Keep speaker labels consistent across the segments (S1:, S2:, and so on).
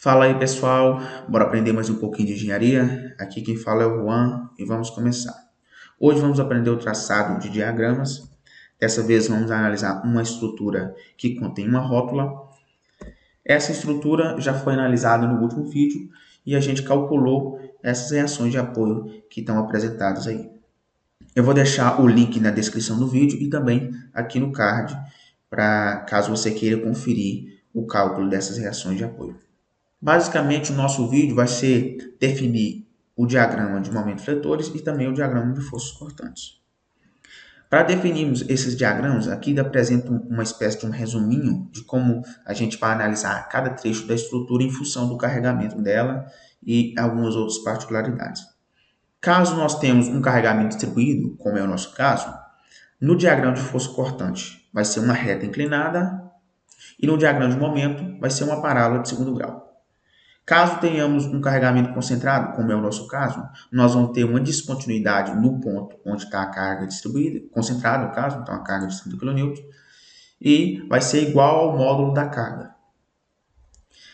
S1: Fala aí, pessoal, bora aprender mais um pouquinho de engenharia? Aqui quem fala é o Juan e vamos começar. Hoje vamos aprender o traçado de diagramas. Dessa vez vamos analisar uma estrutura que contém uma rótula. Essa estrutura já foi analisada no último vídeo e a gente calculou essas reações de apoio que estão apresentadas aí. Eu vou deixar o link na descrição do vídeo e também aqui no card, para caso você queira conferir o cálculo dessas reações de apoio. Basicamente, o nosso vídeo vai ser definir o diagrama de momento-fletores e também o diagrama de forças cortantes. Para definirmos esses diagramas, aqui apresento uma espécie de um resuminho de como a gente vai analisar cada trecho da estrutura em função do carregamento dela e algumas outras particularidades. Caso nós tenhamos um carregamento distribuído, como é o nosso caso, no diagrama de força cortante vai ser uma reta inclinada e no diagrama de momento vai ser uma parábola de segundo grau. Caso tenhamos um carregamento concentrado, como é o nosso caso, nós vamos ter uma descontinuidade no ponto onde está a carga distribuída, concentrada no caso, então a carga de 30 kN, e vai ser igual ao módulo da carga.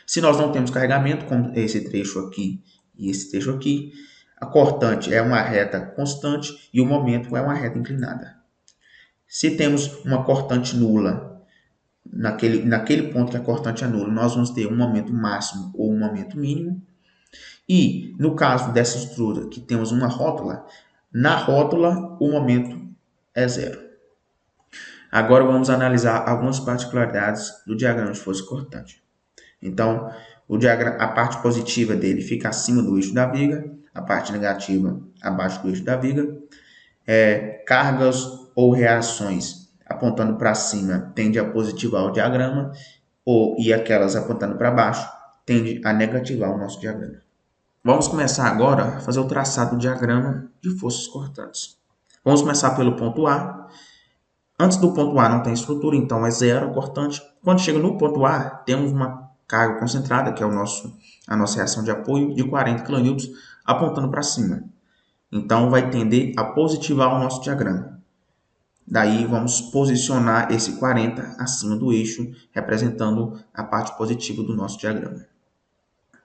S1: Se nós não temos carregamento, como esse trecho aqui e esse trecho aqui, a cortante é uma reta constante e o momento é uma reta inclinada. Se temos uma cortante nula, naquele ponto que a cortante é nula, nós vamos ter um momento máximo ou um momento mínimo. E, no caso dessa estrutura que temos uma rótula, na rótula o momento é zero. Agora vamos analisar algumas particularidades do diagrama de força cortante. Então, a parte positiva dele fica acima do eixo da viga, a parte negativa abaixo do eixo da viga. Cargas ou reações apontando para cima tende a positivar o diagrama, e aquelas apontando para baixo tende a negativar o nosso diagrama. Vamos começar agora a fazer o traçado do diagrama de forças cortantes. Vamos começar pelo ponto A. Antes do ponto A não tem estrutura, então é zero a cortante. Quando chega no ponto A, temos uma carga concentrada, que é a nossa reação de apoio, de 40 kN, apontando para cima. Então, vai tender a positivar o nosso diagrama. Daí, vamos posicionar esse 40 acima do eixo, representando a parte positiva do nosso diagrama.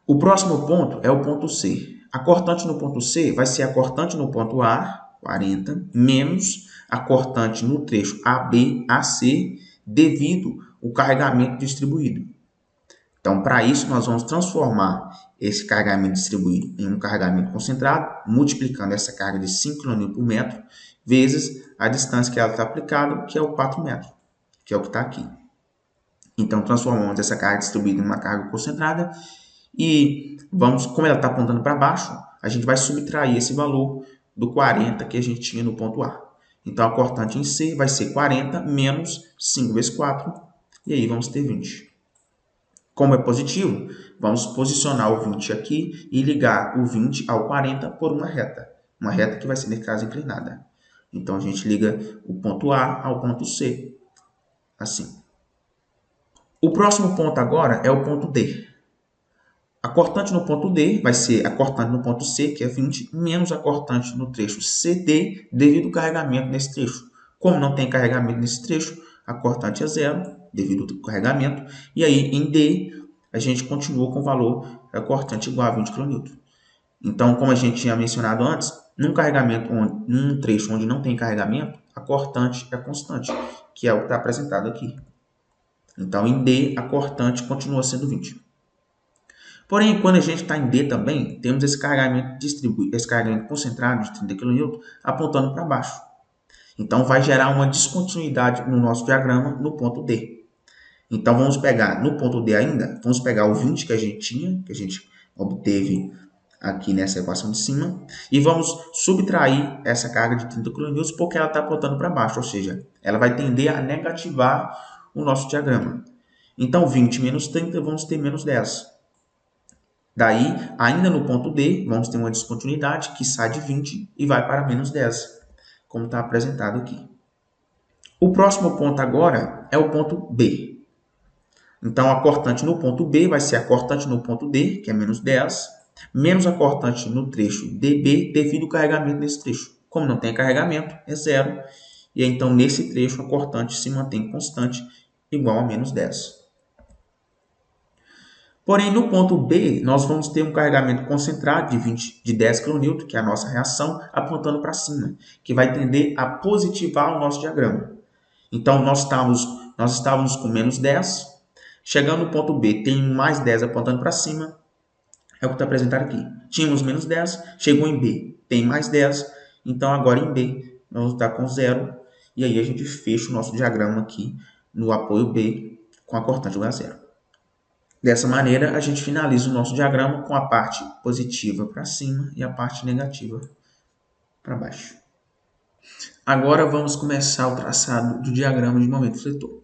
S1: O próximo ponto é o ponto C. A cortante no ponto C vai ser a cortante no ponto A, 40, menos a cortante no trecho AB, AC, devido ao carregamento distribuído. Então, para isso, nós vamos transformar esse carregamento distribuído em um carregamento concentrado, multiplicando essa carga de 5 kN por metro, vezes a distância que ela está aplicada, que é o 4 metros, que é o que está aqui. Então, transformamos essa carga distribuída em uma carga concentrada e como ela está apontando para baixo, a gente vai subtrair esse valor do 40 que a gente tinha no ponto A. Então, a cortante em C vai ser 40 menos 5 vezes 4, e aí vamos ter 20. Como é positivo, vamos posicionar o 20 aqui e ligar o 20 ao 40 por uma reta que vai ser, nesse caso, inclinada. Então, a gente liga o ponto A ao ponto C, assim. O próximo ponto agora é o ponto D. A cortante no ponto D vai ser a cortante no ponto C, que é 20, menos a cortante no trecho CD, devido ao carregamento nesse trecho. Como não tem carregamento nesse trecho, a cortante é zero, devido ao carregamento. E aí, em D, a gente continua com o valor da cortante igual a 20 kN. Então, como a gente tinha mencionado antes, num trecho onde não tem carregamento, a cortante é constante, que é o que está apresentado aqui. Então, em D, a cortante continua sendo 20. Porém, quando a gente está em D também, temos esse carregamento concentrado de 30 kN apontando para baixo. Então, vai gerar uma descontinuidade no nosso diagrama no ponto D. Então, vamos pegar, no ponto D ainda, vamos pegar o 20 que a gente tinha, que a gente obteve aqui nessa equação de cima, e vamos subtrair essa carga de 30 kN porque ela está apontando para baixo, ou seja, ela vai tender a negativar o nosso diagrama. Então, 20 menos 30, vamos ter menos 10. Daí, ainda no ponto D, vamos ter uma descontinuidade que sai de 20 e vai para menos 10, como está apresentado aqui. O próximo ponto agora é o ponto B. Então, a cortante no ponto B vai ser a cortante no ponto D, que é menos 10, menos a cortante no trecho DB, devido ao carregamento nesse trecho. Como não tem carregamento, é zero. E então, nesse trecho, a cortante se mantém constante, igual a menos 10. Porém, no ponto B, nós vamos ter um carregamento concentrado de 10 kN, que é a nossa reação, apontando para cima, que vai tender a positivar o nosso diagrama. Então, nós estávamos com menos 10, chegando no ponto B, tem mais 10 apontando para cima, é o que está apresentado aqui. Tínhamos menos 10, chegou em B, tem mais 10, então agora em B, nós vamos estar com 0, e aí a gente fecha o nosso diagrama aqui no apoio B com a cortante igual a 0. Dessa maneira, a gente finaliza o nosso diagrama com a parte positiva para cima e a parte negativa para baixo. Agora vamos começar o traçado do diagrama de momento fletor.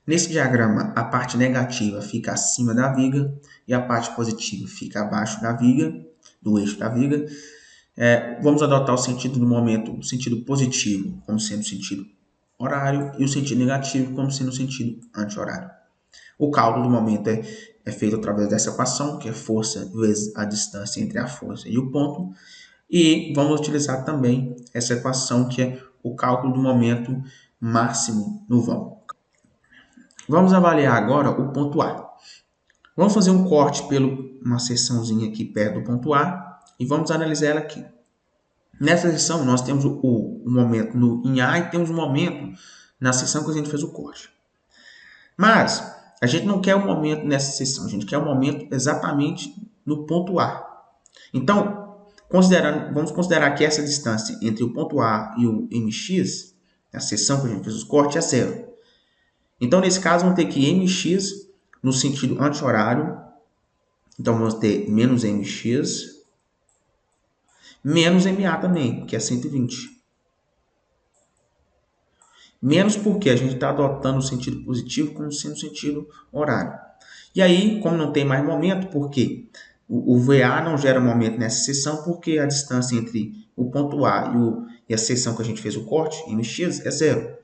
S1: Nesse diagrama, a parte negativa fica acima da viga e a parte positiva fica abaixo da viga, do eixo da viga. Vamos adotar o sentido do momento, o sentido positivo como sendo o sentido horário e o sentido negativo como sendo o sentido anti-horário. O cálculo do momento é feito através dessa equação, que é força vezes a distância entre a força e o ponto. E vamos utilizar também essa equação, que é o cálculo do momento máximo no vão. Vamos avaliar agora o ponto A. Vamos fazer um corte por uma seçãozinha aqui perto do ponto A e vamos analisar ela aqui. Nessa seção, nós temos o momento em A e temos um momento na seção que a gente fez o corte. Mas a gente não quer um momento nessa seção, a gente quer um momento exatamente no ponto A. Então, vamos considerar que essa distância entre o ponto A e o MX, a seção que a gente fez os cortes, é 0. Então, nesse caso, vamos ter que MX no sentido anti-horário. Então, vamos ter menos MX, menos MA também, que é 120. Menos porque a gente está adotando o sentido positivo como sendo o sentido horário. E aí, como não tem mais momento, porque o VA não gera momento nessa seção, porque a distância entre o ponto A e a seção que a gente fez o corte, MX, é 0.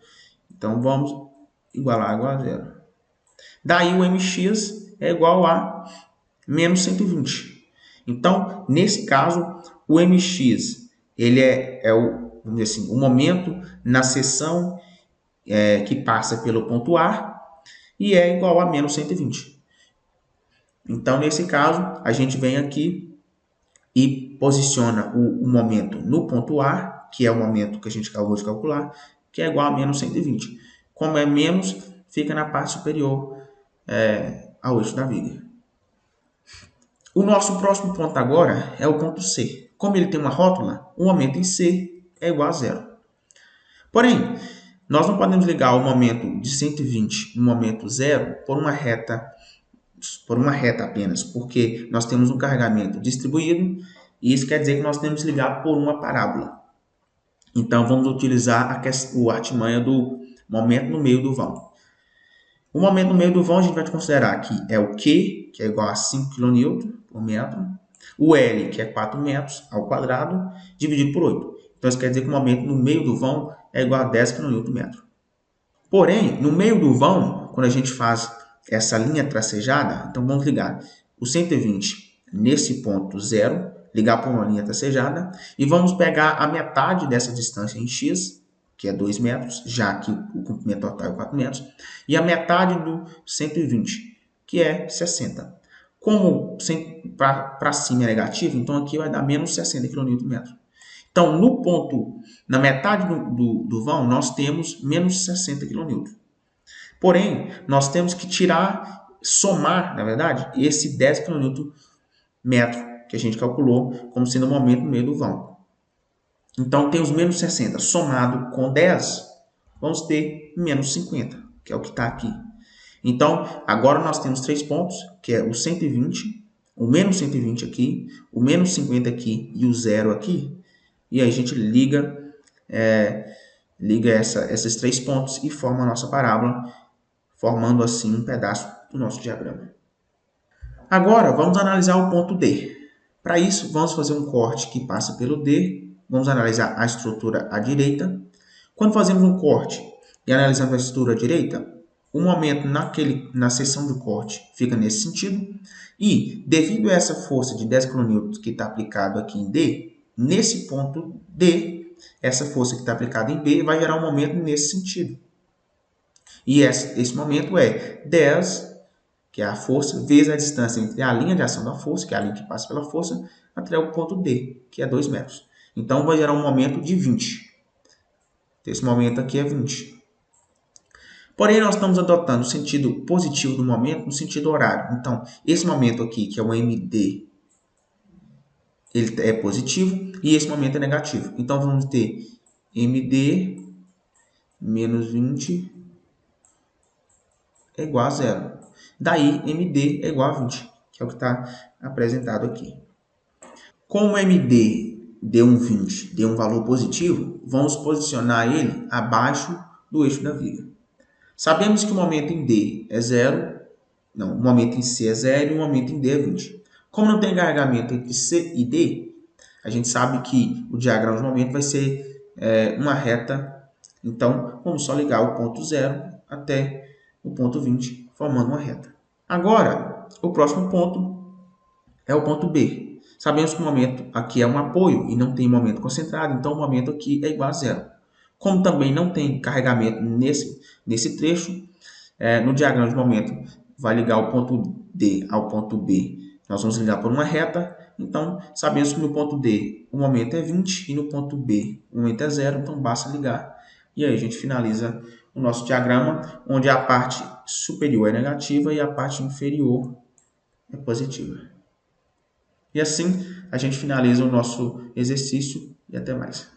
S1: Então, vamos igualar igual a 0. Daí, o MX é igual a menos 120. Então, nesse caso, o MX ele vamos dizer assim, o momento na seção que passa pelo ponto A e é igual a menos 120. Então, nesse caso, a gente vem aqui e posiciona o momento no ponto A, que é o momento que a gente acabou de calcular, que é igual a menos 120. Como é menos, fica na parte superior ao eixo da viga. O nosso próximo ponto agora é o ponto C. Como ele tem uma rótula, o momento em C é igual a 0. Porém, nós não podemos ligar o momento de 120 no momento 0 por uma reta apenas, porque nós temos um carregamento distribuído e isso quer dizer que nós temos que ligar por uma parábola. Então, vamos utilizar a artimanha do momento no meio do vão. O momento no meio do vão a gente vai considerar que é o Q, que é igual a 5 kN por metro, o L, que é 4 metros ao quadrado, dividido por 8. Então, isso quer dizer que o momento no meio do vão é igual a 10 kN por metro. Porém, no meio do vão, quando a gente faz essa linha tracejada, então vamos ligar o 120 nesse ponto 0, ligar por uma linha tracejada, e vamos pegar a metade dessa distância em x, que é 2 metros, já que o comprimento total é 4 metros, e a metade do 120, que é 60. Como para cima é negativo, então aqui vai dar menos 60 kN por metro. Então, no ponto, na metade do vão, nós temos menos 60 kN. Porém, nós temos que somar, na verdade, esse 10 kN metro que a gente calculou como sendo o momento no meio do vão. Então, tem os menos 60 somado com 10, vamos ter menos 50, que é o que está aqui. Então, agora nós temos 3 pontos, que é o 120, o menos 120 aqui, o menos 50 aqui e o 0 aqui. E aí a gente liga esses 3 pontos e forma a nossa parábola, formando assim um pedaço do nosso diagrama. Agora, vamos analisar o ponto D. Para isso, vamos fazer um corte que passa pelo D. Vamos analisar a estrutura à direita. Quando fazemos um corte e analisamos a estrutura à direita, o momento na seção do corte fica nesse sentido. E, devido a essa força de 10 kN que está aplicado aqui em D, nesse ponto D, essa força que está aplicada em B vai gerar um momento nesse sentido. E esse momento é 10 que é a força, vezes a distância entre a linha de ação da força, que é a linha que passa pela força, até o ponto D, que é 2 metros. Então, vai gerar um momento de 20. Esse momento aqui é 20. Porém, nós estamos adotando o sentido positivo do momento no sentido horário. Então, esse momento aqui, que é o MD, ele é positivo e esse momento é negativo. Então, vamos ter MD menos 20 é igual a zero. Daí, MD é igual a 20, que é o que está apresentado aqui. Como MD deu um 20, deu um valor positivo, vamos posicionar ele abaixo do eixo da viga. Sabemos que o momento em D é zero, não, o momento em C é zero e o momento em D é 20. Como não tem carregamento entre C e D, a gente sabe que o diagrama de momento vai ser uma reta. Então, vamos só ligar o ponto 0 até o ponto 20, formando uma reta. Agora, o próximo ponto é o ponto B. Sabemos que o momento aqui é um apoio e não tem momento concentrado, então o momento aqui é igual a zero. Como também não tem carregamento nesse trecho, no diagrama de momento vai ligar o ponto D ao ponto B. Nós vamos ligar por uma reta, então sabemos que no ponto D o momento é 20 e no ponto B o momento é zero, então basta ligar. E aí a gente finaliza o nosso diagrama, onde a parte superior é negativa e a parte inferior é positiva. E assim a gente finaliza o nosso exercício e até mais.